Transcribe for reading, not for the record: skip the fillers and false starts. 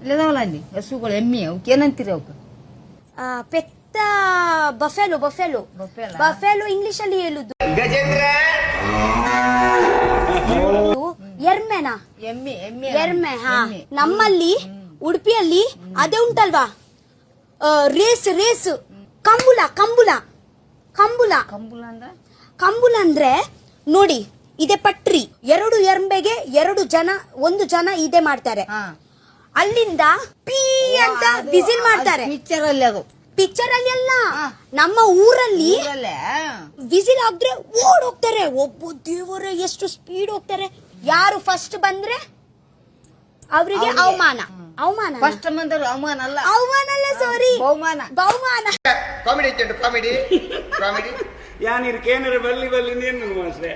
ಇಲ್ಲದಾವಲ್ಲ ಅಲ್ಲಿ ಹಸುಗಳು ಎಮ್ಮೆ ಅವಕ್ಕೆ ಏನಂತೀರಿ ಅವಕ್ಕೆ? ಪೆತ್ತ ಬಫೆಲೋ ಬಫೆಲೋ ಬಫೆಲೋ ಇಂಗ್ಲಿಷ್ ಅಲ್ಲಿ ಹೇಳುದು ಎರ್ಮೆನಾ? ಎಮ್ಮೆ ಎಮ್ಮೆ ಎರ್ಮೆ. ಹಾ, ನಮ್ಮಲ್ಲಿ ಉಡುಪಿಯಲ್ಲಿ ಅದೇ ಉಂಟಲ್ವಾ, ರೇಸ್ ರೇಸ್, ಕಂಬುಲ ಕಂಬುಲ ಕಂಬುಲ ಕಂಬುಲ ಅಂದ್ರೆ ಕಂಬುಲ ಅಂದ್ರೆ ನೋಡಿ, ಇದೆ ಪಟ್ರಿ, 2 ಎರ್ಮೆಗೆ 2 ಜನ, 1 ಜನ ಇದೆ ಮಾಡ್ತಾರೆ. ಅಲ್ಲಿಂದ ಪೀ ಅಂತ ವಿಸಿಲ್ ಮಾಡ್ತಾರೆ. ಪಿಕ್ಚರ್ ಅಲ್ಲಿ ಅದು, ಪಿಕ್ಚರ್ ಅಲ್ಲಿ ಅಲ್ಲ, ನಮ್ಮ ಊರಲ್ಲಿ ವಿಸಿಲ್ ಹಾಕಿದ್ರೆ ಓಡ್ ಹೋಗ್ತಾರೆ. ಒಬ್ಬ ದೇವರೇ ಎಷ್ಟು ಸ್ಪೀಡ್ ಹೋಗ್ತಾರೆ. ಯಾರು ಫಸ್ಟ್ ಬಂದ್ರೆ ಅವರಿಗೆ ಅವಮಾನ. ಅವಮಾನ ಫಸ್ಟ್ ಬಂದರು ಅವಮಾನ ಅಲ್ಲ, ಅವಮಾನ ಅಲ್ಲ, ಸಾರಿ, ಬಹುಮಾನ. ಬಹುಮಾನ. ಕಾಮಿಡಿ ಕಾಮಿಡಿ ಕಾಮಿಡಿ ಯಾನಿರ್ ಕೇನರ ಬಲ್ಲಿ ಬಲ್ಲಿ ನೀನು ಮಾಸ್ರೆ